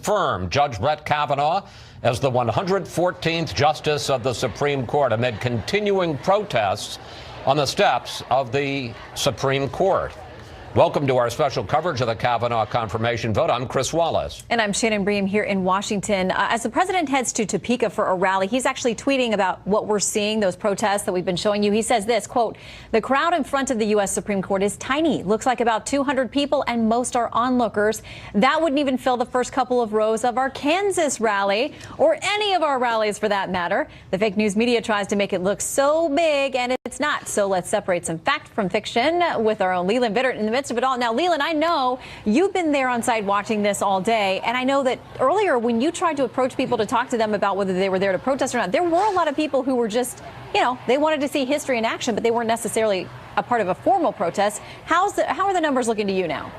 confirmed Judge Brett Kavanaugh as the 114th Justice of the Supreme Court amid continuing protests on the steps of the Supreme Court. Welcome to our special coverage of the Kavanaugh confirmation vote. I'm Chris Wallace. And I'm Shannon Bream here in Washington. As the president heads to Topeka for a rally, he's actually tweeting about what we're seeing, those protests that we've been showing you. He says this, quote, "The crowd in front of the U.S. Supreme Court is tiny. Looks like about 200 people, and most are onlookers. That wouldn't even fill the first couple of rows of our Kansas rally, or any of our rallies for that matter. The fake news media tries to make it look so big, and it's not. So let's separate some fact from fiction with our own Leland Bittert in the midst of it all." Now, Leland, I know you've been there on site watching this all day, and I know that earlier when you tried to approach people to talk to them about whether they were there to protest or not, there were a lot of people who were just, you know, they wanted to see history in action, but they weren't necessarily a part of a formal protest. How are the numbers looking to you now?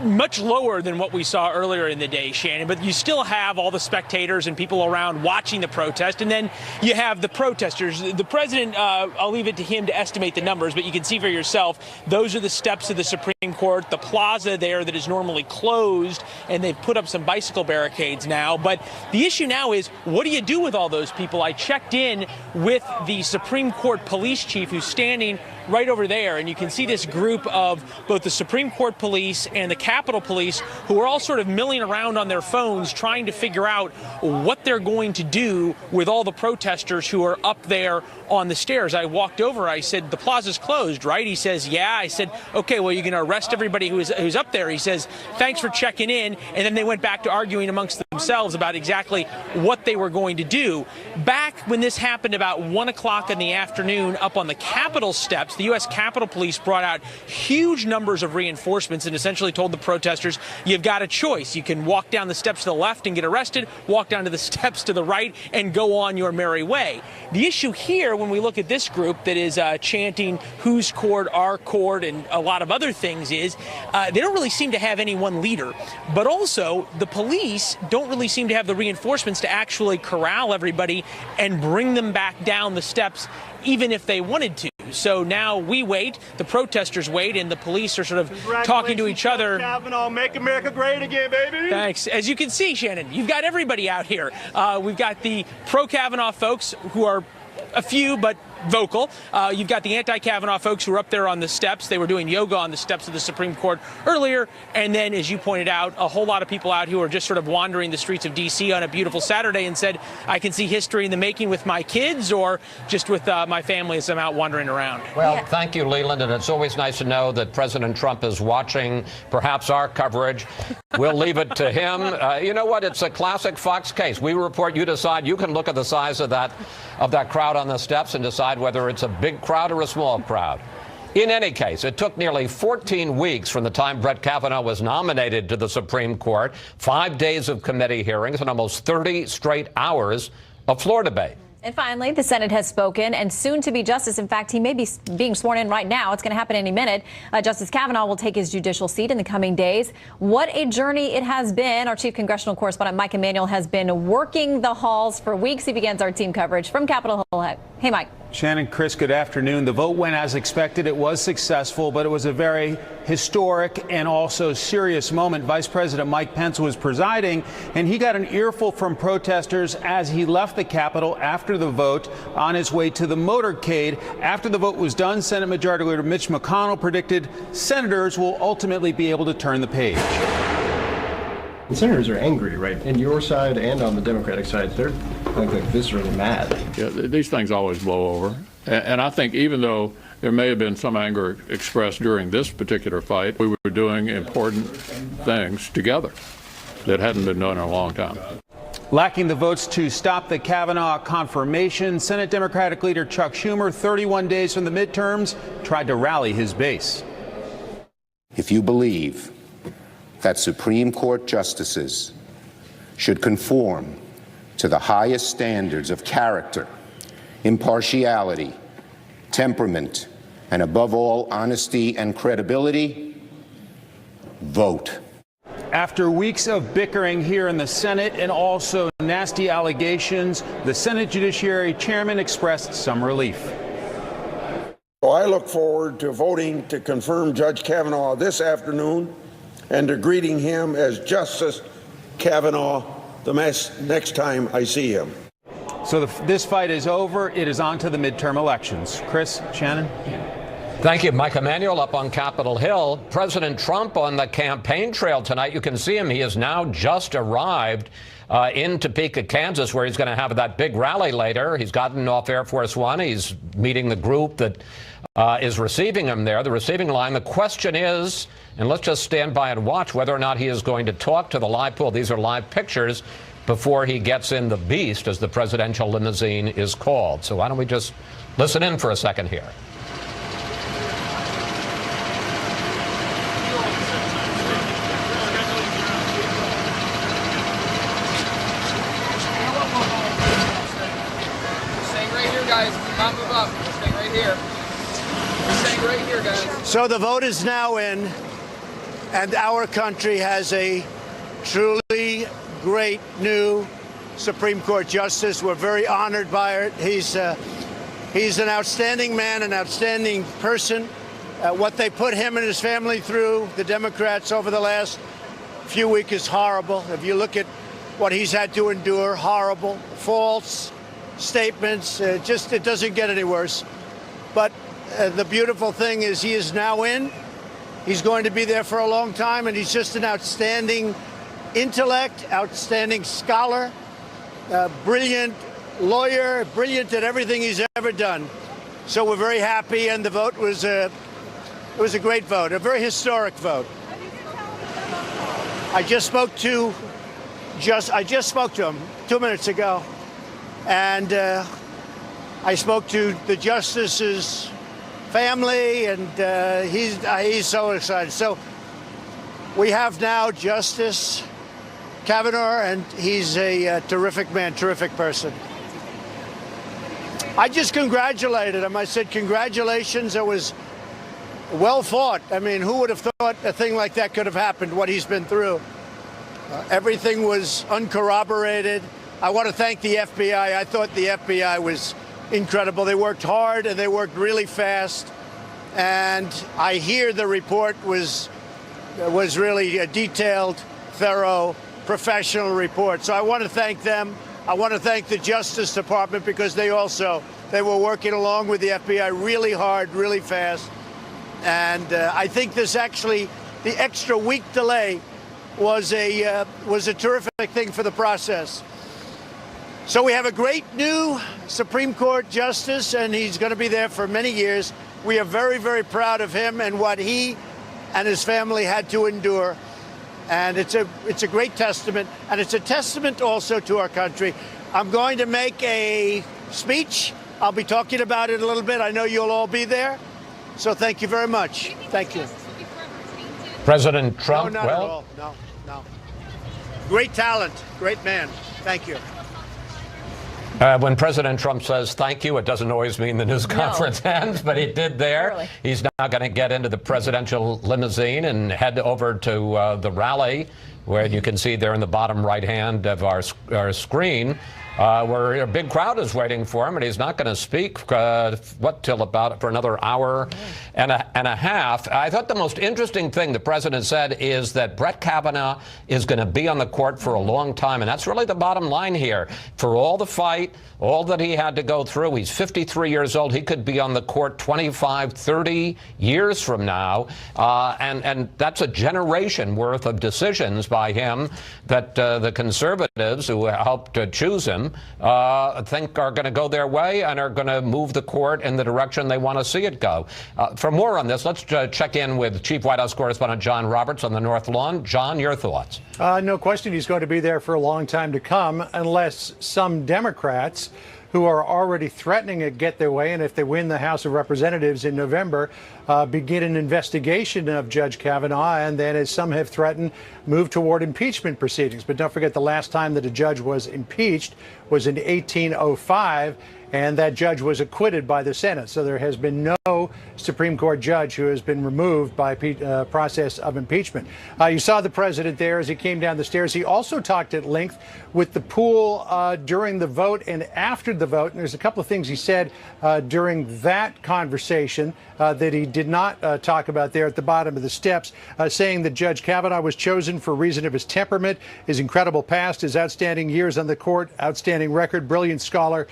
Much lower than what we saw earlier in the day, Shannon, but you still have all the spectators and people around watching the protest, and then you have the protesters. The president, I'll leave it to him to estimate the numbers, but you can see for yourself, those are the steps of the Supreme Court, the plaza there that is normally closed, and they've put up some bicycle barricades now. But the issue now is, what do you do with all those people? I checked in with the Supreme Court police chief who's standing right over there, and you can see this group of both the Supreme Court police and the Capitol Police who are all sort of milling around on their phones trying to figure out what they're going to do with all the protesters who are up there on the stairs. I walked over, I said, "The plaza's closed, right?" He says, "Yeah." I said, "Okay, well, you're going to arrest everybody who's up there." He says, "Thanks for checking in." And then they went back to arguing amongst themselves about exactly what they were going to do. Back when this happened about 1 o'clock in the afternoon up on the Capitol steps, the U.S. Capitol Police brought out huge numbers of reinforcements and essentially told the protesters, you've got a choice. You can walk down the steps to the left and get arrested, walk down to the steps to the right and go on your merry way. The issue here, when we look at this group that is chanting whose court, our court, and a lot of other things, is they don't really seem to have any one leader. But also, the police don't really seem to have the reinforcements to actually corral everybody and bring them back down the steps, even if they wanted to. So now we wait, the protesters wait, and the police are sort of talking to each other. Kavanaugh, make America great again, baby. Thanks. As you can see, Shannon, you've got everybody out here. We've got the pro-Kavanaugh folks who are a few, but vocal. You've got the anti-Kavanaugh folks who are up there on the steps. They were doing yoga on the steps of the Supreme Court earlier. And then, as you pointed out, a whole lot of people out who are just sort of wandering the streets of D.C. on a beautiful Saturday and said, I can see history in the making with my kids or just with my family as I'm out wandering around. Well, thank you, Leland. And it's always nice to know that President Trump is watching perhaps our coverage. We'll leave it to him. You know what? It's a classic Fox case. We report, you decide. You can look at the size of that crowd on the steps and decide whether it's a big crowd or a small crowd. In any case, it took nearly 14 weeks from the time Brett Kavanaugh was nominated to the Supreme Court, 5 days of committee hearings, and almost 30 straight hours of floor debate. And finally, the Senate has spoken, and soon-to-be justice, in fact, he may be being sworn in right now. It's going to happen any minute. Justice Kavanaugh will take his judicial seat in the coming days. What a journey it has been. Our chief congressional correspondent, Mike Emanuel, has been working the halls for weeks. He begins our team coverage from Capitol Hill. Hey, Mike. Shannon, Chris, good afternoon. The vote went as expected. It was successful, but it was a very historic and also serious moment. Vice President Mike Pence was presiding, and he got an earful from protesters as he left the Capitol after the vote on his way to the motorcade. After the vote was done, Senate Majority Leader Mitch McConnell predicted senators will ultimately be able to turn the page. The senators are angry, right? And your side and on the Democratic side, they're like viscerally mad. Yeah, these things always blow over. And I think even though there may have been some anger expressed during this particular fight, we were doing important things together that hadn't been done in a long time. Lacking the votes to stop the Kavanaugh confirmation, Senate Democratic leader Chuck Schumer, 31 days from the midterms, tried to rally his base. If you believe that Supreme Court justices should conform to the highest standards of character, impartiality, temperament, and above all, honesty and credibility, vote. After weeks of bickering here in the Senate and also nasty allegations, the Senate Judiciary Chairman expressed some relief. So I look forward to voting to confirm Judge Kavanaugh this afternoon and to greeting him as Justice Kavanaugh the next time I see him. So this fight is over. It is on to the midterm elections. Chris, Shannon? Thank you, Mike Emanuel, up on Capitol Hill. President Trump on the campaign trail tonight. You can see him. He has now just arrived in Topeka, Kansas, where he's going to have that big rally later. He's gotten off Air Force One. He's meeting the group that is receiving him there, the receiving line. The question is, and let's just stand by and watch whether or not he is going to talk to the live pool. These are live pictures before he gets in the beast, as the presidential limousine is called. So why don't we just listen in for a second here. So the vote is now in, and our country has a truly great new Supreme Court justice. We're very honored by it. He's an outstanding man, an outstanding person. What they put him and his family through, the Democrats, over the last few weeks is horrible. If you look at what he's had to endure, horrible, false statements, it doesn't get any worse. But the beautiful thing is he is now in. He's going to be there for a long time, and he's just an outstanding intellect, outstanding scholar, brilliant lawyer, brilliant at everything he's ever done. So we're very happy, and the vote was it was a great vote, a very historic vote. I just spoke to him 2 minutes ago, and I spoke to the justice's family, and he's so excited. So we have now Justice Kavanaugh, and he's a terrific man, terrific person. I just congratulated him. I said, congratulations. It was well fought. I mean, who would have thought a thing like that could have happened, what he's been through? Everything was uncorroborated. I want to thank the FBI. I thought the FBI was incredible. They worked hard, and they worked really fast. And I hear the report was really a detailed, thorough, professional report. So I want to thank them. I want to thank the Justice Department, because they were working along with the FBI really hard, really fast. And I think this actually, the extra week delay was a terrific thing for the process. So we have a great new Supreme Court justice, and he's going to be there for many years. We are very, very proud of him and what he and his family had to endure. And it's a great testament, and it's a testament also to our country. I'm going to make a speech. I'll be talking about it a little bit. I know you'll all be there. So thank you very much. Thank you. President Trump, no, not at all. No. Great talent, great man. Thank you. When President Trump says thank you, it doesn't always mean the news conference ends, but he did there. Really? He's now going to get into the presidential limousine and head over to the rally, where you can see there in the bottom right hand of our screen, where a big crowd is waiting for him, and he's not going to speak till about for another hour and a half. I thought the most interesting thing the president said is that Brett Kavanaugh is going to be on the court for a long time, and that's really the bottom line here. For all the fight, all that he had to go through, he's 53 years old. He could be on the court 25, 30 years from now, and that's a generation worth of decisions by him that the conservatives who helped choose him think are going to go their way and are going to move the court in the direction they want to see it go. For more on this, let's check in with Chief White House Correspondent John Roberts on the North Lawn. John, your thoughts? No question he's going to be there for a long time to come, unless some Democrats who are already threatening to get their way, and if they win the House of Representatives in November, begin an investigation of Judge Kavanaugh, and then, as some have threatened, move toward impeachment proceedings. But don't forget, the last time that a judge was impeached was in 1805, and that judge was acquitted by the Senate. So there has been no Supreme Court judge who has been removed by process of impeachment. You saw the president there as he came down the stairs. He also talked at length with the pool during the vote and after the vote. And there's a couple of things he said during that conversation that he did not talk about there at the bottom of the steps, saying that Judge Kavanaugh was chosen for reason of his temperament, his incredible past, his outstanding years on the court, outstanding record, brilliant scholar.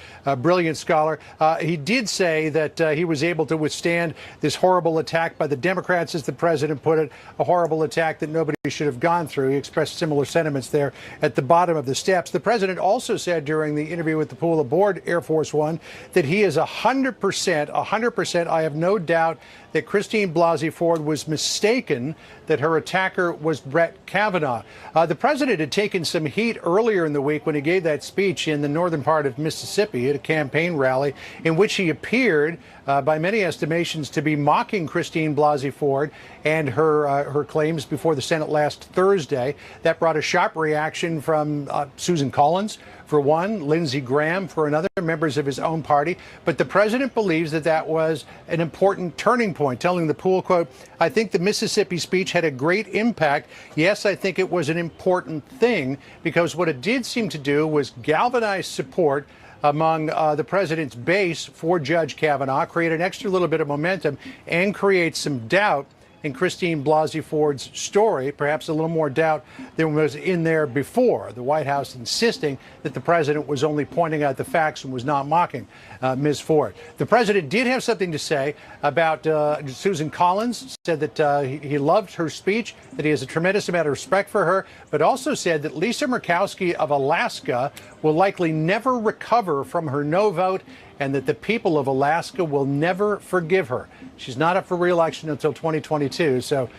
He did say that he was able to withstand this horrible attack by the Democrats, as the president put it, a horrible attack that nobody should have gone through. He expressed similar sentiments there at the bottom of the steps. The president also said during the interview with the pool aboard Air Force One that he is 100%, I have no doubt that Christine Blasey Ford was mistaken that her attacker was Brett Kavanaugh. The president had taken some heat earlier in the week when he gave that speech in the northern part of Mississippi at a campaign rally in which he appeared, by many estimations, to be mocking Christine Blasey Ford and her claims before the Senate last Thursday. That brought a sharp reaction from Susan Collins, for one, Lindsey Graham, for another, members of his own party. But the president believes that that was an important turning point, telling the pool, quote, "I think the Mississippi speech had a great impact. Yes, I think it was an important thing because what it did seem to do was galvanize support among the president's base for Judge Kavanaugh, create an extra little bit of momentum, and create some doubt in Christine Blasey Ford's story, perhaps a little more doubt than was in there before. The White House insisting that the president was only pointing out the facts and was not mocking Ms. Ford. The president did have something to say about Susan Collins, said that he loved her speech, that he has a tremendous amount of respect for her, but also said that Lisa Murkowski of Alaska will likely never recover from her no vote and that the people of Alaska will never forgive her. She's not up for re-election until 2022, so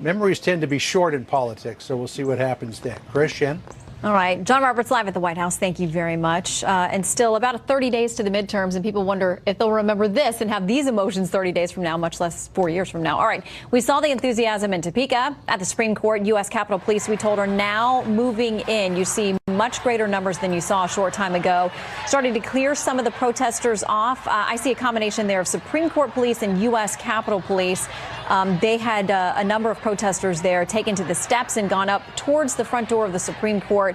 memories tend to be short in politics, so we'll see what happens then. Chris, Shannon? All right. John Roberts live at the White House. Thank you very much. And still about 30 days to the midterms, and people wonder if they'll remember this and have these emotions 30 days from now, much less 4 years from now. All right. We saw the enthusiasm in Topeka at the Supreme Court. U.S. Capitol Police, we told, are now moving in. You see much greater numbers than you saw a short time ago, starting to clear some of the protesters off. I see a combination there of Supreme Court Police and U.S. Capitol Police. They had a number of protesters there taken to the steps and gone up towards the front door of the Supreme Court,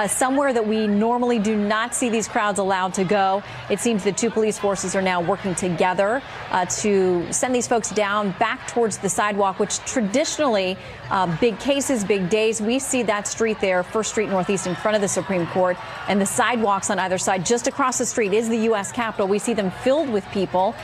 somewhere that we normally do not see these crowds allowed to go. It seems the two police forces are now working together to send these folks down back towards the sidewalk, which traditionally, big cases, big days. We see that street there, First Street Northeast, in front of the Supreme Court, and the sidewalks on either side. Just across the street is the U.S. Capitol. We see them filled with people,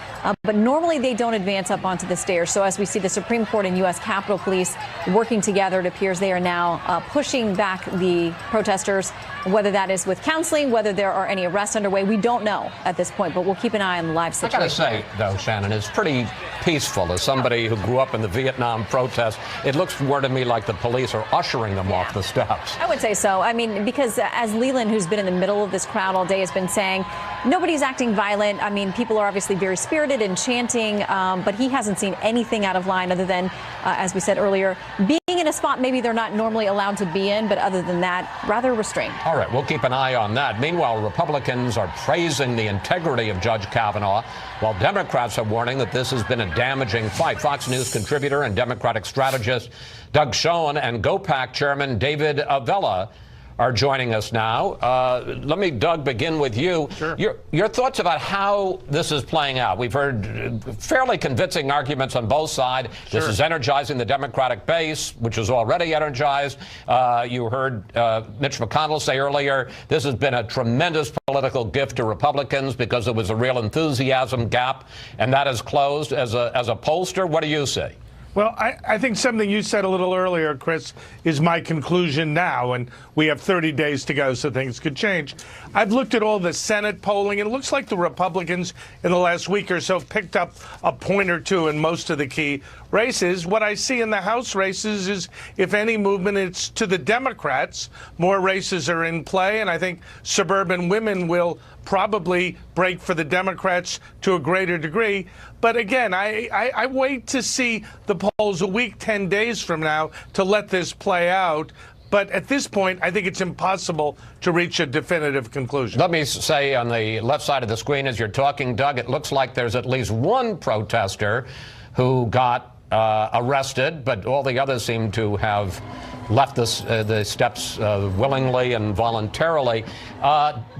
but normally they don't advance up onto the stairs. So as we see the Supreme Court and U.S. Capitol Police working together, it appears they are now pushing back the protesters, whether that is with counseling, whether there are any arrests underway. We don't know at this point, but we'll keep an eye on the live situation. I got to say, though, Shannon, it's pretty peaceful. As somebody who grew up in the Vietnam protests, it looks more to me like the police are ushering them off the steps. I would say so. I mean, because as Leland, who's been in the middle of this crowd all day, has been saying, nobody's acting violent. I mean, people are obviously very spirited and chanting, but he hasn't seen anything out of line other than, as we said earlier, being in a spot maybe they're not normally allowed to be in, but other than that, rather restrained. All right, we'll keep an eye on that. Meanwhile, Republicans are praising the integrity of Judge Kavanaugh, while Democrats are warning that this has been a damaging fight. Fox News contributor and Democratic strategist Doug Schoen and GOPAC chairman David Avella are joining us now. Let me, Doug, begin with you. Sure. Your thoughts about how this is playing out. We've heard fairly convincing arguments on both sides. Sure. This is energizing the Democratic base, which is already energized. You heard Mitch McConnell say earlier, this has been a tremendous political gift to Republicans because there was a real enthusiasm gap, and that has closed. As a pollster, what do you say? Well, I think something you said a little earlier, Chris, is my conclusion now, and we have 30 days to go, so things could change. I've looked at all the Senate polling, and it looks like the Republicans in the last week or so have picked up a point or two in most of the key races. What I see in the House races is, if any movement, it's to the Democrats. More races are in play, and I think suburban women will probably break for the Democrats to a greater degree. But again, I wait to see the polls a week, 10 days from now to let this play out. But at this point, I think it's impossible to reach a definitive conclusion. Let me say on the left side of the screen as you're talking, Doug, it looks like there's at least one protester who got arrested, but all the others seem to have left the steps willingly and voluntarily.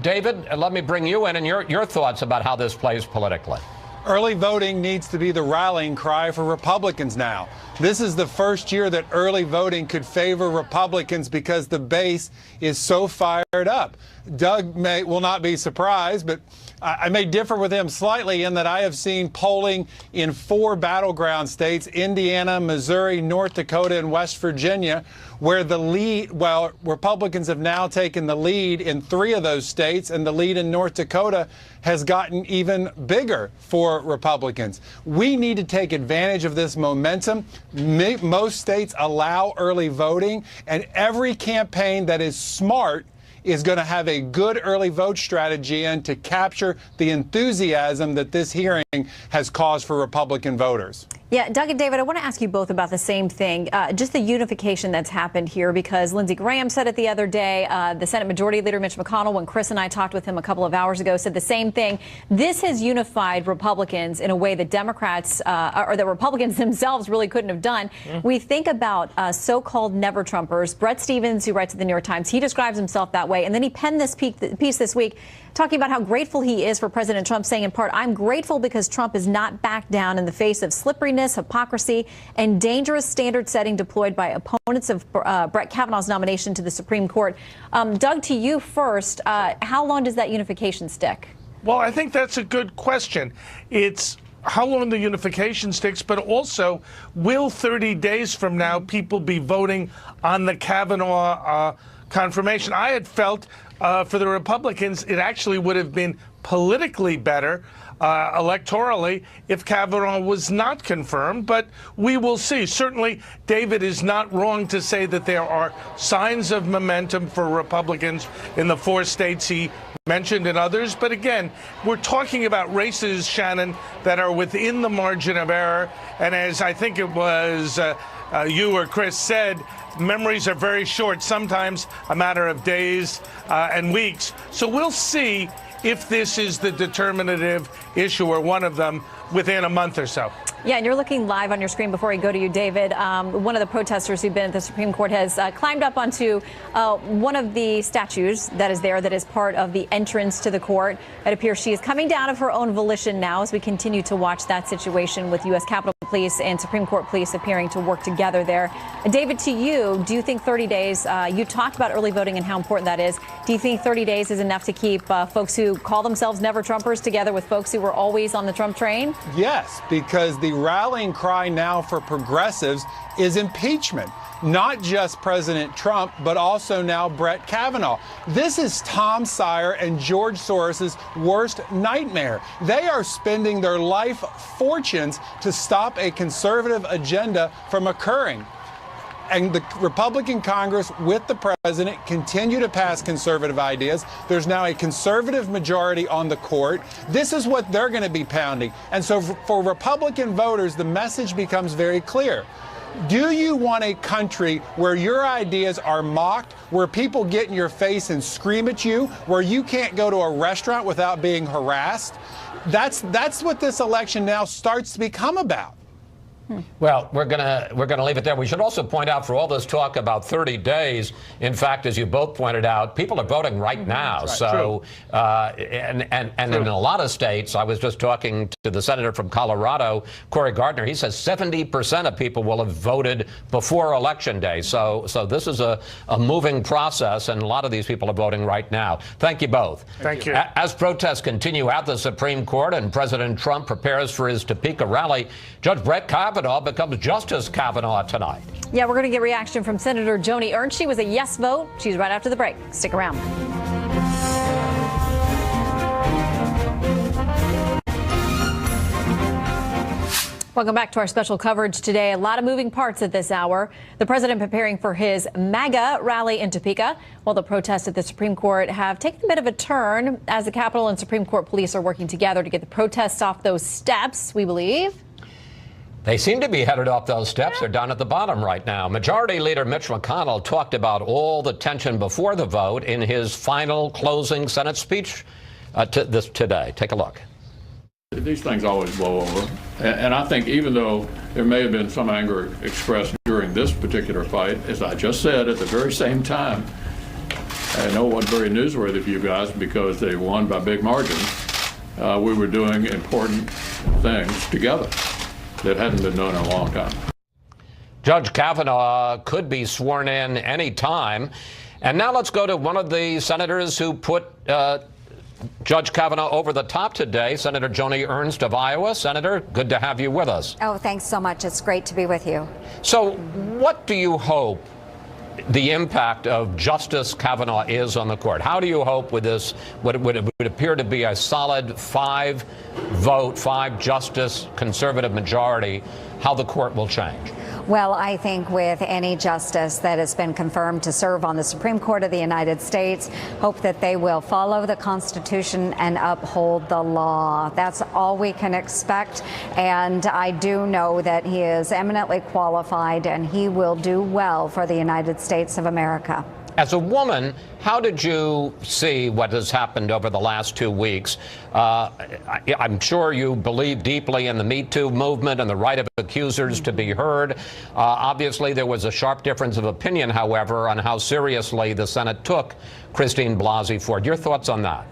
David, let me bring you in and your thoughts about how this plays politically. Early voting needs to be the rallying cry for Republicans now. This is the first year that early voting could favor Republicans because the base is so fired up. Doug will not be surprised, but I may differ with him slightly in that I have seen polling in 4 battleground states, Indiana, Missouri, North Dakota, and West Virginia, where the lead, well, Republicans have now taken the lead in 3 of those states, and the lead in North Dakota has gotten even bigger for Republicans. We need to take advantage of this momentum. Most states allow early voting, and every campaign that is smart is going to have a good early vote strategy and to capture the enthusiasm that this hearing has caused for Republican voters. Yeah, Doug and David, I want to ask you both about the same thing, just the unification that's happened here, because Lindsey Graham said it the other day. The Senate Majority Leader Mitch McConnell, when Chris and I talked with him a couple of hours ago, said the same thing. This has unified Republicans in a way that Democrats or that Republicans themselves really couldn't have done. We think about so-called never-Trumpers. Brett Stevens, who writes at the New York Times, he describes himself that way. And then he penned this piece this week talking about how grateful he is for President Trump, saying in part, I'm grateful because Trump has not backed down in the face of slipperiness, hypocrisy, and dangerous standard setting deployed by opponents of Brett Kavanaugh's nomination to the Supreme Court. Doug, to you first, how long does that unification stick? Well, I think that's a good question. It's how long the unification sticks, but also, will 30 days from now people be voting on the Kavanaugh confirmation? I had felt for the Republicans, it actually would have been politically better electorally if Kavanaugh was not confirmed, but we will see. Certainly, David is not wrong to say that there are signs of momentum for Republicans in the 4 states he mentioned and others. But again, we're talking about races, Shannon, that are within the margin of error. And as I think it was you or Chris said, memories are very short, sometimes a matter of days and weeks. So we'll see if this is the determinative issue or one of them within a month or so. Yeah, and you're looking live on your screen before I go to you, David. One of the protesters who've been at the Supreme Court has climbed up onto one of the statues that is there that is part of the entrance to the court. It appears she is coming down of her own volition now as we continue to watch that situation with U.S. Capitol Police and Supreme Court Police appearing to work together there. David, to you, do you think 30 days, you talked about early voting and how important that is. Do you think 30 days is enough to keep folks who call themselves never-Trumpers together with folks who were always on the Trump train? Yes, because the rallying cry now for progressives is impeachment. Not just President Trump, but also now Brett Kavanaugh. This is Tom Sire and George Soros's worst nightmare. They are spending their life fortunes to stop a conservative agenda from occurring. And the Republican Congress with the president continue to pass conservative ideas. There's now a conservative majority on the court. This is what they're going to be pounding. And so for Republican voters, the message becomes very clear. Do you want a country where your ideas are mocked, where people get in your face and scream at you, where you can't go to a restaurant without being harassed? That's what this election now starts to become about. Well, we're gonna leave it there. We should also point out, for all this talk about 30 days, in fact, as you both pointed out, people are voting right now. Right. So, and in a lot of states, I was just talking to the senator from Colorado, Cory Gardner. He says 70% of people will have voted before Election Day. So this is a moving process, and a lot of these people are voting right now. Thank you both. Thank you. As protests continue at the Supreme Court and President Trump prepares for his Topeka rally, Judge Brett Kavanaugh becomes Justice Kavanaugh tonight. Yeah, we're going to get reaction from Senator Joni Ernst. She was a yes vote. She's right after the break. Stick around. Welcome back to our special coverage today. A lot of moving parts at this hour. The president preparing for his MAGA rally in Topeka, while the protests at the Supreme Court have taken a bit of a turn as the Capitol and Supreme Court police are working together to get the protests off those steps, we believe. They seem to be headed off those steps. They're down at the bottom right now. Majority Leader Mitch McConnell talked about all the tension before the vote in his final closing Senate speech today. Take a look. These things always blow over. And I think even though there may have been some anger expressed during this particular fight, as I just said, at the very same time, I know it wasn't very newsworthy for you guys because they won by big margins. We were doing important things together that hadn't been done in a long time. Judge Kavanaugh could be sworn in any time. And now let's go to one of the senators who put Judge Kavanaugh over the top today, Senator Joni Ernst of Iowa. Senator, good to have you with us. Oh, thanks so much. It's great to be with you. So what do you hope the impact of Justice Kavanaugh is on the court? How do you hope with this, what would appear to be a solid 5-vote, 5-justice conservative majority, how the court will change? Well, I think with any justice that has been confirmed to serve on the Supreme Court of the United States, hope that they will follow the Constitution and uphold the law. That's all we can expect. And I do know that he is eminently qualified and he will do well for the United States of America. As a woman, how did you see what has happened over the last 2 weeks? I'm sure you believe deeply in the Me Too movement and the right of accusers to be heard. Obviously, there was a sharp difference of opinion, however, on how seriously the Senate took Christine Blasey Ford. Your thoughts on that?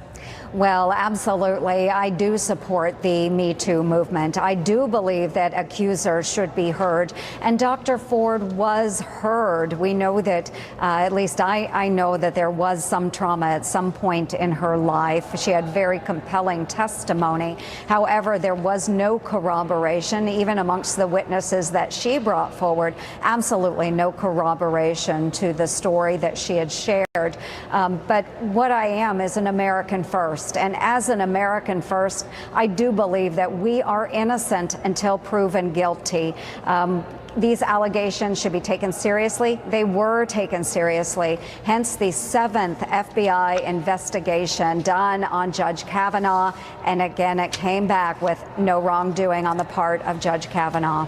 Well, absolutely. I do support the Me Too movement. I do believe that accusers should be heard. And Dr. Ford was heard. We know that, at least I know that there was some trauma at some point in her life. She had very compelling testimony. However, there was no corroboration, even amongst the witnesses that she brought forward. Absolutely no corroboration to the story that she had shared. But what I am is an American first. And as an American first, I do believe that we are innocent until proven guilty. These allegations should be taken seriously. They were taken seriously, hence the 7th FBI investigation done on Judge Kavanaugh. And again, it came back with no wrongdoing on the part of Judge Kavanaugh.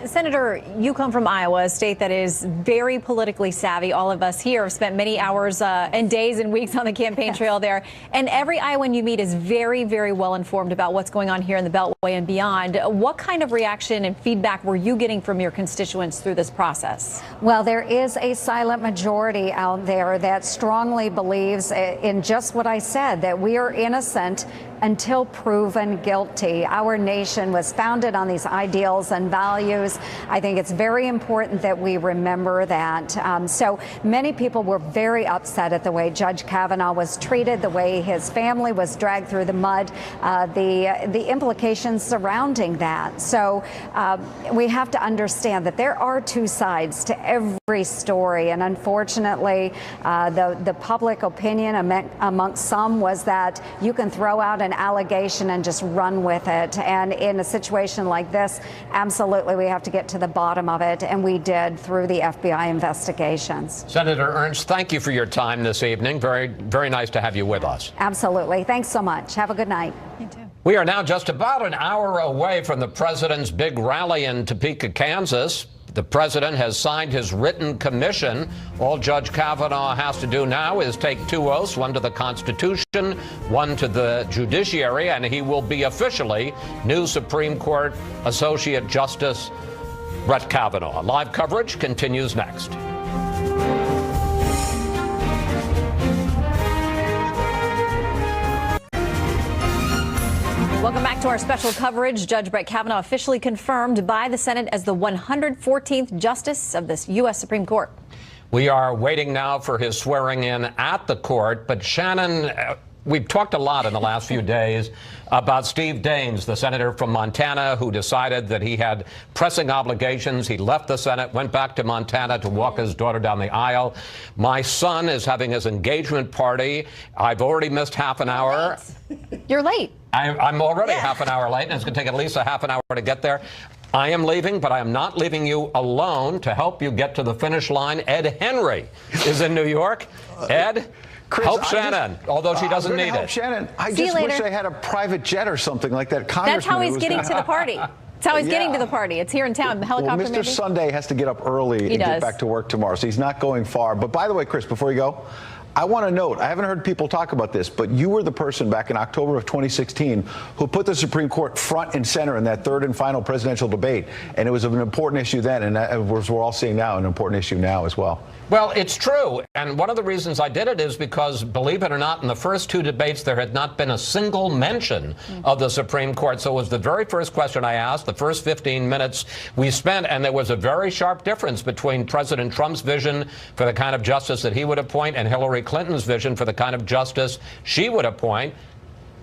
Senator, you come from Iowa, a state that is very politically savvy. All of us here have spent many hours and days and weeks on the campaign trail there. And every Iowan you meet is very, very well informed about what's going on here in the Beltway and beyond. What kind of reaction and feedback were you getting from your constituents through this process? Well, there is a silent majority out there that strongly believes in just what I said, that we are innocent until proven guilty. Our nation was founded on these ideals and values. I think it's very important that we remember that. So many people were very upset at the way Judge Kavanaugh was treated, the way his family was dragged through the mud, the implications surrounding that. So we have to understand that there are two sides to every story. And unfortunately, the public opinion amongst some was that you can throw out an allegation and just run with it. And in a situation like this, absolutely, we have to get to the bottom of it. And we did through the FBI investigations. Senator Ernst, thank you for your time this evening. Very, very nice to have you with us. Absolutely. Thanks so much. Have a good night. You too. We are now just about an hour away from the president's big rally in Topeka, Kansas. The president has signed his written commission. All Judge Kavanaugh has to do now is take 2 oaths, one to the Constitution, one to the judiciary, and he will be officially new Supreme Court Associate Justice Brett Kavanaugh. Live coverage continues next. Welcome back to our special coverage. Judge Brett Kavanaugh officially confirmed by the Senate as the 114th Justice of the U.S. Supreme Court. We are waiting now for his swearing in at the court. But Shannon, we've talked a lot in the last few days about Steve Daines, the senator from Montana, who decided that he had pressing obligations. He left the Senate, went back to Montana to walk his daughter down the aisle. My son is having his engagement party. I've already missed half an hour. You're late. I'm already half an hour late, and it's going to take at least a half an hour to get there. I am leaving, but I am not leaving you alone. To help you get to the finish line, Ed Henry is in New York. Ed, Chris, help Shannon, although she doesn't need it. Shannon, I See you just wish later. I had a private jet or something like that. That's how he's getting to the party. It's how he's getting to the party. It's here in town. Helicopter, Mr. maybe? Sunday has to get up early and get back to work tomorrow, so he's not going far. But by the way, Chris, before you go, I want to note, I haven't heard people talk about this, but you were the person back in October of 2016 who put the Supreme Court front and center in that third and final presidential debate. And it was an important issue then, and as we're all seeing now, an important issue now as well. Well, it's true. And one of the reasons I did it is because, believe it or not, in the first two debates, there had not been a single mention of the Supreme Court. So it was the very first question I asked, the first 15 minutes we spent, and there was a very sharp difference between President Trump's vision for the kind of justice that he would appoint and Hillary Clinton's vision for the kind of justice she would appoint.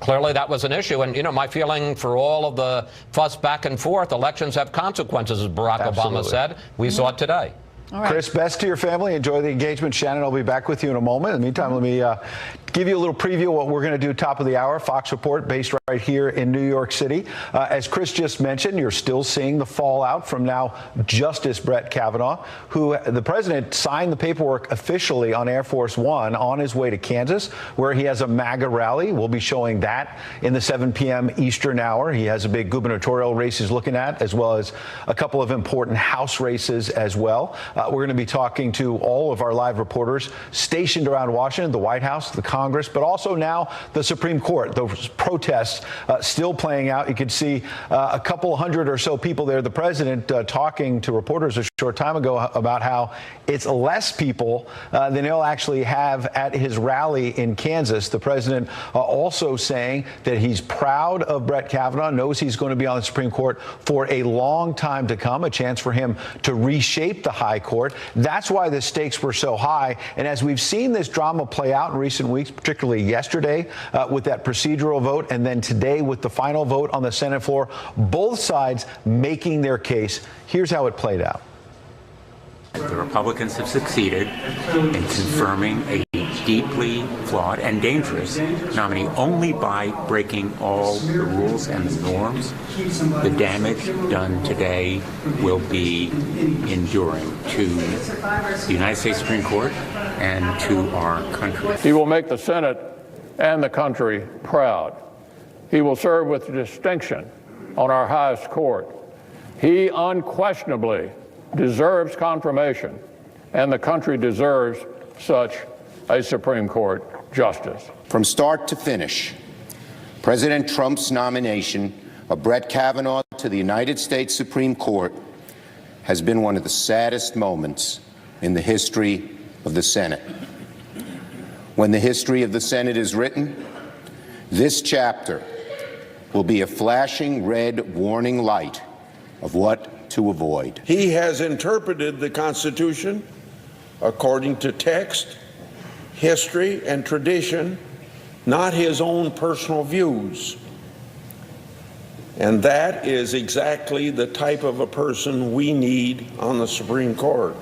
Clearly, that was an issue. And, you know, my feeling for all of the fuss back and forth, elections have consequences, as Barack Obama said. We saw it today. All right. Chris, best to your family. Enjoy the engagement. Shannon, I'll be back with you in a moment. In the meantime, let me give you a little preview of what we're going to do top of the hour. Fox Report based right here in New York City. As Chris just mentioned, you're still seeing the fallout from now Justice Brett Kavanaugh, who the president signed the paperwork officially on Air Force One on his way to Kansas, where he has a MAGA rally. We'll be showing that in the 7 p.m. Eastern hour. He has a big gubernatorial race he's looking at, as well as a couple of important House races as well. We're going to be talking to all of our live reporters stationed around Washington, the White House, the Congress, but also now the Supreme Court. Those protests still playing out. You can see a couple hundred or so people there. The president talking to reporters a short time ago about how it's less people than he'll actually have at his rally in Kansas. The president also saying that he's proud of Brett Kavanaugh, knows he's going to be on the Supreme Court for a long time to come, a chance for him to reshape the high court. That's why the stakes were so high. And as we've seen this drama play out in recent weeks, particularly yesterday with that procedural vote, and then today with the final vote on the Senate floor, both sides making their case. Here's how it played out. The Republicans have succeeded in confirming a deeply flawed and dangerous nominee only by breaking all the rules and the norms. The damage done today will be enduring to the United States Supreme Court and to our country. He will make the Senate and the country proud. He will serve with distinction on our highest court. He unquestionably deserves confirmation, and the country deserves such a Supreme Court justice. From start to finish, President Trump's nomination of Brett Kavanaugh to the United States Supreme Court has been one of the saddest moments in the history of the Senate. When the history of the Senate is written, this chapter will be a flashing red warning light of what to avoid. He has interpreted the Constitution according to text, history, and tradition, not his own personal views. And that is exactly the type of a person we need on the Supreme Court.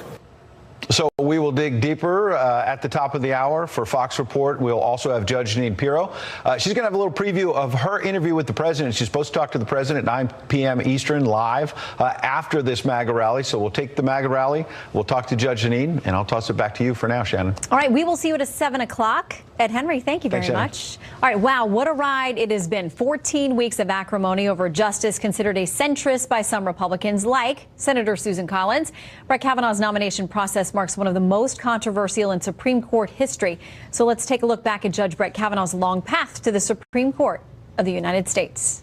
So we will dig deeper at the top of the hour for Fox Report. We'll also have Judge Jeanine Pirro. She's going to have a little preview of her interview with the president. She's supposed to talk to the president at 9 p.m. Eastern live after this MAGA rally. So we'll take the MAGA rally. We'll talk to Judge Jeanine, and I'll toss it back to you for now, Shannon. All right, we will see you at 7 o'clock. Ed Henry, thank you very much. All right, wow, what a ride it has been. 14 weeks of acrimony over justice considered a centrist by some Republicans, like Senator Susan Collins. Brett Kavanaugh's nomination process marks one of the most controversial in Supreme Court history. So let's take a look back at Judge Brett Kavanaugh's long path to the Supreme Court of the United States.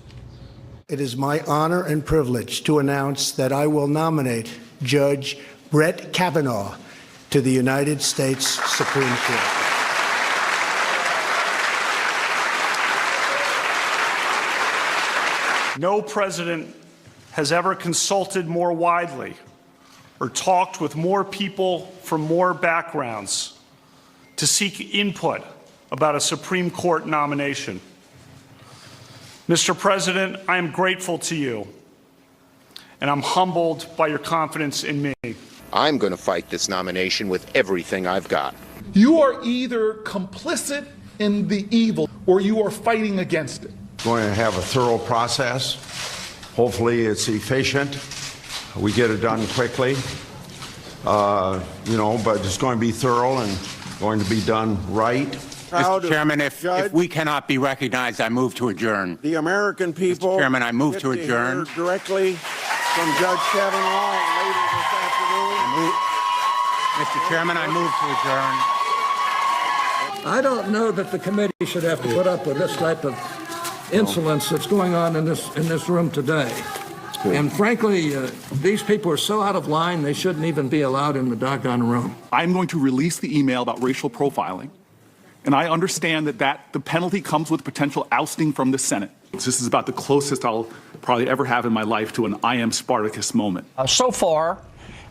It is my honor and privilege to announce that I will nominate Judge Brett Kavanaugh to the United States Supreme Court. No president has ever consulted more widely or talked with more people from more backgrounds to seek input about a Supreme Court nomination. Mr. President, I am grateful to you, and I'm humbled by your confidence in me. I'm going to fight this nomination with everything I've got. You are either complicit in the evil or you are fighting against it. Going to have a thorough process. Hopefully it's efficient. We get it done quickly. But it's going to be thorough and going to be done right. proud Mr. Chairman, of if we cannot be recognized, I move to adjourn. The American people. Mr. Chairman, I move to get adjourn. hear directly from Judge Kavanaugh later this afternoon. Mr. Chairman, I move to adjourn. I don't know that the committee should have to put up with this type of insolence that's going on in this room today. And frankly, these people are so out of line, they shouldn't even be allowed in the doggone room. I'm going to release the email about racial profiling, and I understand that the penalty comes with potential ousting from the Senate. This is about the closest I'll probably ever have in my life to an I am Spartacus moment. So far,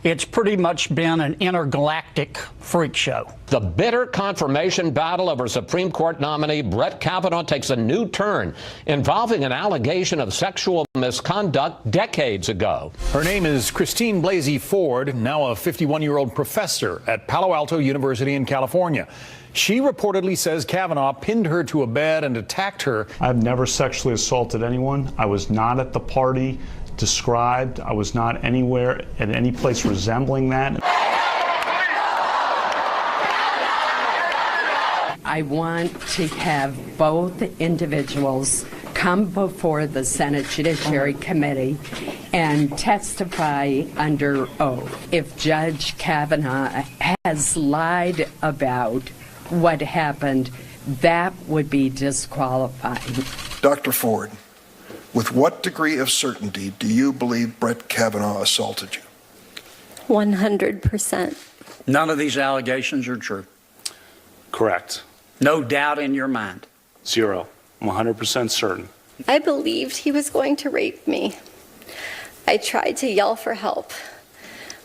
it's pretty much been an intergalactic freak show. The bitter confirmation battle over Supreme Court nominee Brett Kavanaugh takes a new turn, involving an allegation of sexual misconduct decades ago. Her name is Christine Blasey Ford, now a 51-year-old professor at Palo Alto University in California. She reportedly says Kavanaugh pinned her to a bed and attacked her. I've never sexually assaulted anyone. I was not at the party described. I was not anywhere at any place resembling that. I want to have both individuals come before the Senate Judiciary Committee and testify under oath. If Judge Kavanaugh has lied about what happened, that would be disqualifying. Dr. Ford, with what degree of certainty do you believe Brett Kavanaugh assaulted you? 100%. None of these allegations are true. Correct. No doubt in your mind. 0. I'm 100% certain. I believed he was going to rape me. I tried to yell for help.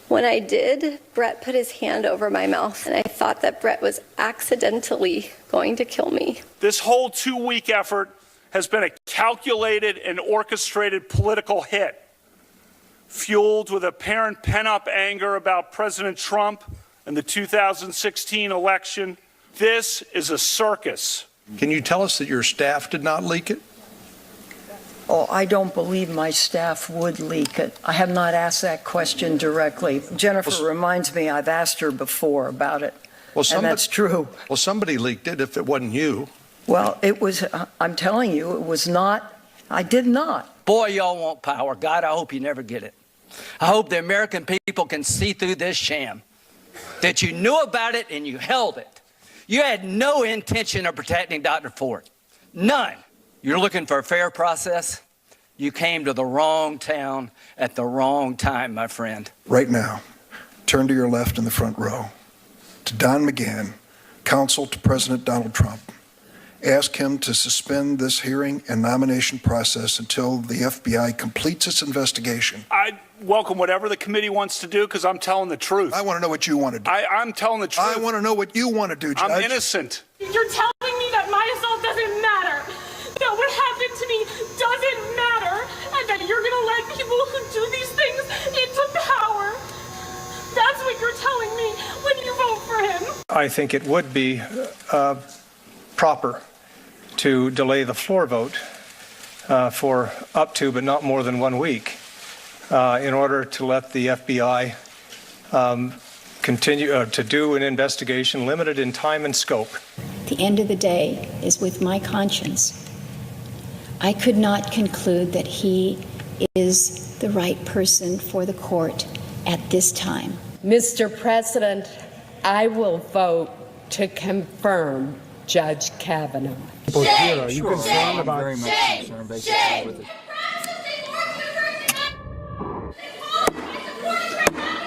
When I did, Brett put his hand over my mouth, and I thought that Brett was accidentally going to kill me. This whole 2-week effort has been a calculated and orchestrated political hit, fueled with apparent pent-up anger about President Trump and the 2016 election. This is a circus. Can you tell us that your staff did not leak it? Oh, I don't believe my staff would leak it. I have not asked that question directly. Jennifer reminds me I've asked her before about it, and that's true. Well, somebody leaked it if it wasn't you. Well, it was, I'm telling you, it was not, I did not. Boy, y'all want power. God, I hope you never get it. I hope the American people can see through this sham, that you knew about it and you held it. You had no intention of protecting Dr. Ford. None. You're looking for a fair process? You came to the wrong town at the wrong time, my friend. Right now, turn to your left in the front row. To Don McGahn, counsel to President Donald Trump. Ask him to suspend this hearing and nomination process until the FBI completes its investigation. I welcome whatever the committee wants to do because I'm telling the truth. I want to know what you want to do. I'm telling the truth. I want to know what you want to do, Judge. I'm innocent. You're telling me that my assault doesn't matter, that what happened to me doesn't matter, and that you're going to let people who do these things into power. That's what you're telling me when you vote for him. I think it would be proper to delay the floor vote for up to, but not more than 1 week, in order to let the FBI continue to do an investigation limited in time and scope. The end of the day is with my conscience. I could not conclude that he is the right person for the court at this time. Mr. President, I will vote to confirm Judge Kavanaugh. Shame! Are you concerned about very much concerned basically with it?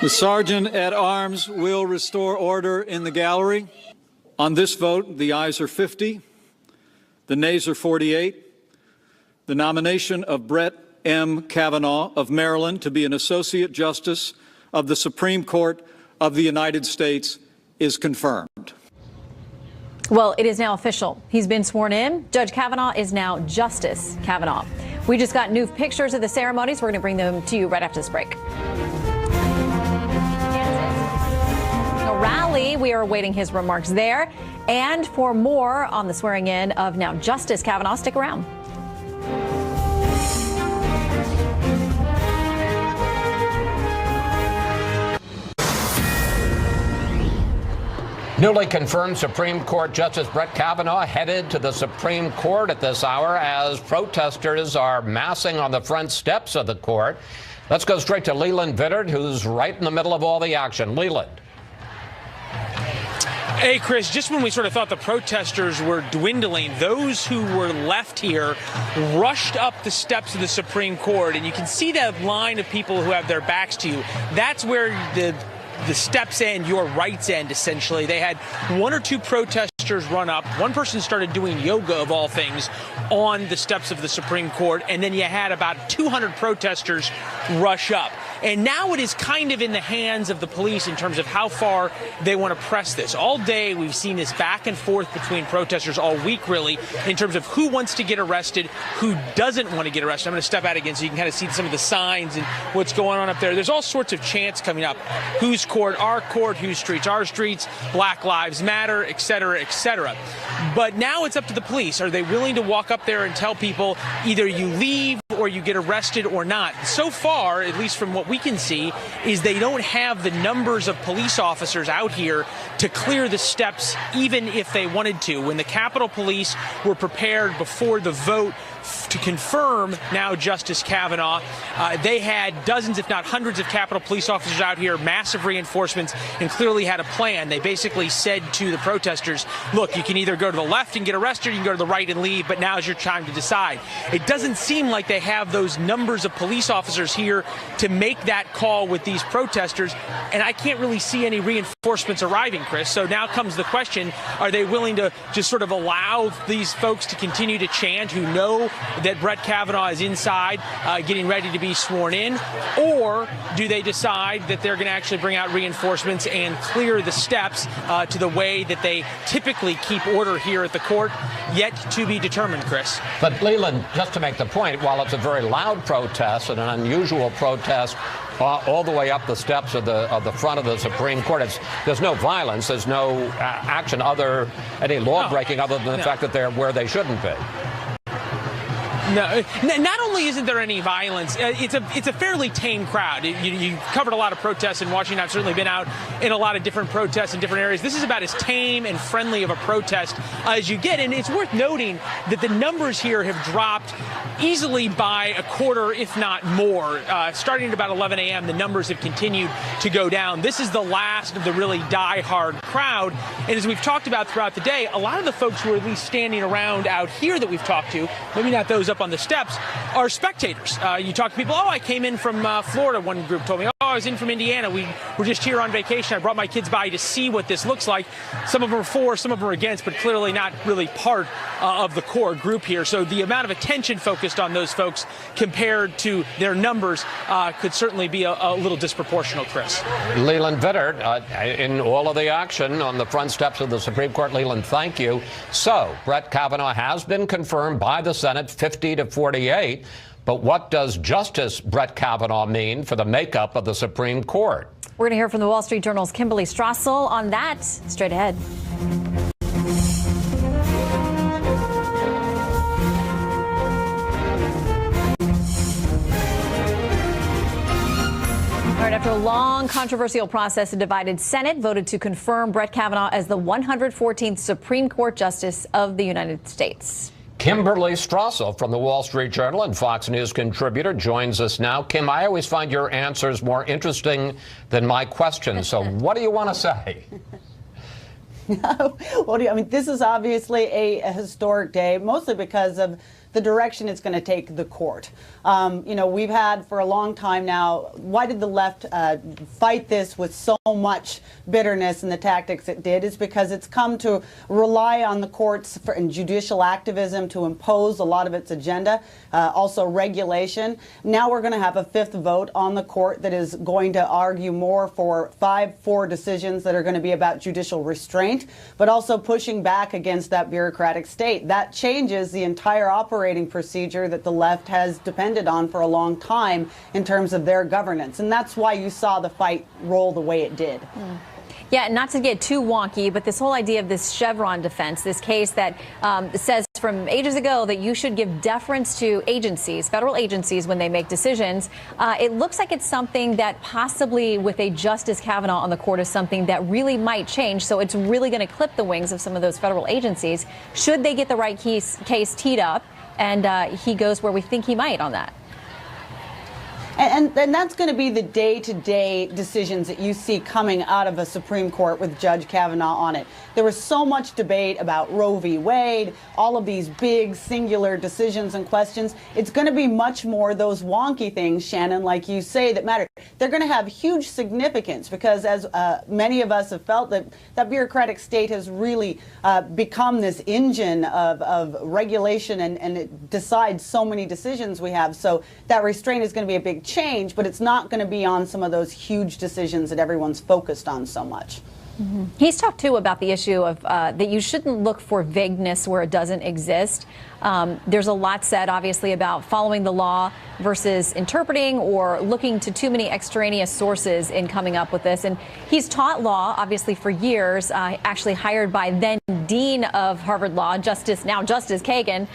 The Sergeant at Arms will restore order in the gallery. On this vote, the ayes are 50, the nays are 48. The nomination of Brett M. Kavanaugh of Maryland to be an Associate Justice of the Supreme Court of the United States is confirmed. Well, it is now official. He's been sworn in. Judge Kavanaugh is now Justice Kavanaugh. We just got new pictures of the ceremonies. We're going to bring them to you right after this break. A rally. We are awaiting his remarks there. And for more on the swearing in of now Justice Kavanaugh, stick around. Newly confirmed Supreme Court Justice Brett Kavanaugh headed to the Supreme Court at this hour as protesters are massing on the front steps of the court. Let's go straight to Leland Vittert, who's right in the middle of all the action. Leland. Hey, Chris, just when we sort of thought the protesters were dwindling, those who were left here rushed up the steps of the Supreme Court, and you can see that line of people who have their backs to you. That's where the steps end, your rights end, essentially. They had one or two protesters run up. One person started doing yoga, of all things, on the steps of the Supreme Court, and then you had about 200 protesters rush up. And now it is kind of in the hands of the police in terms of how far they want to press this. All day we've seen this back and forth between protesters, all week really, in terms of who wants to get arrested, who doesn't want to get arrested. I'm going to step out again so you can kind of see some of the signs and what's going on up there. There's all sorts of chants coming up. Whose court, whose streets, our streets, Black Lives Matter, et cetera, et cetera. But now it's up to the police. Are they willing to walk up there and tell people either you leave or you get arrested or not? So far, at least from what we can see, is they don't have the numbers of police officers out here to clear the steps, even if they wanted to. When the Capitol Police were prepared before the vote to confirm now Justice Kavanaugh, they had dozens, if not hundreds, of Capitol Police officers out here, massive reinforcements, and clearly had a plan. They basically said to the protesters, look, you can either go to the left and get arrested, or you can go to the right and leave, but now's your time to decide. It doesn't seem like they have those numbers of police officers here to make that call with these protesters, and I can't really see any reinforcements arriving, Chris. So now comes the question, are they willing to just sort of allow these folks to continue to chant who know that Brett Kavanaugh is inside getting ready to be sworn in, or do they decide that they're going to actually bring out reinforcements and clear the steps to the way that they typically keep order here at the court? Yet to be determined, Chris. But Leland, just to make the point, while it's a very loud protest and an unusual protest all the way up the steps of the front of the Supreme Court, there's no violence, there's no action, any law breaking other than the fact that they're where they shouldn't be. No, not only isn't there any violence, it's a fairly tame crowd. You covered a lot of protests in Washington. I've certainly been out in a lot of different protests in different areas. This is about as tame and friendly of a protest as you get. And it's worth noting that the numbers here have dropped easily by a quarter, if not more. Starting at about 11 a.m., the numbers have continued to go down. This is the last of the really die-hard crowd. And as we've talked about throughout the day, a lot of the folks who are at least standing around out here that we've talked to, maybe not those up on the steps, are spectators. You talk to people, I came in from Florida, one group told me, I was in from Indiana. We were just here on vacation. I brought my kids by to see what this looks like. Some of them are for, some of them are against, but clearly not really part of the core group here. So the amount of attention focused on those folks compared to their numbers could certainly be a little disproportional, Chris. Leland Vittert, in all of the action on the front steps of the Supreme Court. Leland, thank you. So Brett Kavanaugh has been confirmed by the Senate 50-48. But what does Justice Brett Kavanaugh mean for the makeup of the Supreme Court? We're going to hear from the Wall Street Journal's Kimberly Strassel on that straight ahead. All right, after a long controversial process, a divided Senate voted to confirm Brett Kavanaugh as the 114th Supreme Court Justice of the United States. Kimberly Strassel from the Wall Street Journal and Fox News contributor joins us now. Kim, I always find your answers more interesting than my questions. So what do you want to say? This is obviously a historic day, mostly because of the direction it's going to take the court. We've had for a long time now, why did the left fight this with so much bitterness and the tactics it did? Is because it's come to rely on the courts and judicial activism to impose a lot of its agenda, also regulation. Now we're going to have a fifth vote on the court that is going to argue more for 5-4 decisions that are going to be about judicial restraint, but also pushing back against that bureaucratic state. That changes the entire operating procedure that the left has depended on for a long time in terms of their governance. And that's why you saw the fight roll the way it did. Yeah, not to get too wonky, but this whole idea of this Chevron defense, this case that says from ages ago that you should give deference to agencies, federal agencies, when they make decisions. It looks like it's something that possibly with a Justice Kavanaugh on the court is something that really might change. So it's really going to clip the wings of some of those federal agencies should they get the right case teed up. And he goes where we think he might on that. And that's going to be the day-to-day decisions that you see coming out of a Supreme Court with Judge Kavanaugh on it. There was so much debate about Roe v. Wade, all of these big singular decisions and questions. It's going to be much more those wonky things, Shannon, like you say, that matter. They're going to have huge significance because, as many of us have felt, that bureaucratic state has really become this engine of regulation and it decides so many decisions we have. So that restraint is going to be a big change, but it's not going to be on some of those huge decisions that everyone's focused on so much. Mm-hmm. He's talked, too, about the issue of that you shouldn't look for vagueness where it doesn't exist. There's a lot said, obviously, about following the law versus interpreting or looking to too many extraneous sources in coming up with this. And he's taught law, obviously, for years, actually hired by then Dean of Harvard Law, now Justice Kagan.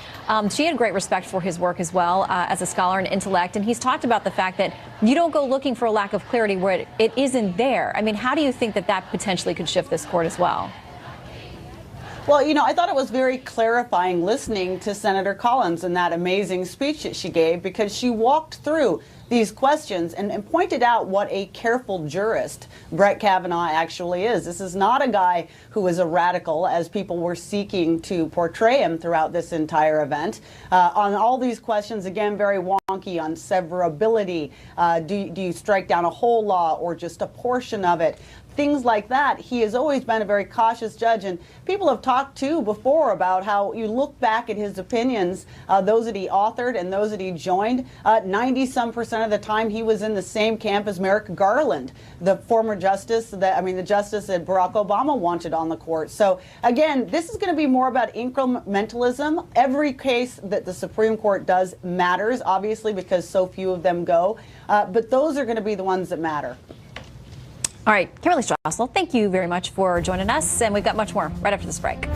She had great respect for his work as well as a scholar and intellect. And he's talked about the fact that you don't go looking for a lack of clarity where it isn't there. I mean, how do you think that potentially could shift this court as well? Well, you know, I thought it was very clarifying listening to Senator Collins and that amazing speech that she gave, because she walked through these questions and pointed out what a careful jurist Brett Kavanaugh actually is. This is not a guy who is a radical, as people were seeking to portray him throughout this entire event. On all these questions, again, very wonky on severability. Do you strike down a whole law or just a portion of it? Things like that. He has always been a very cautious judge, and people have talked too before about how you look back at his opinions, those that he authored and those that he joined. 90-some% of the time he was in the same camp as Merrick Garland, the former justice the justice that Barack Obama wanted on the court. So again, this is going to be more about incrementalism. Every case that the Supreme Court does matters, obviously, because so few of them go. But those are going to be the ones that matter. All right, Kimberly Strassel, thank you very much for joining us, and we've got much more right after this break.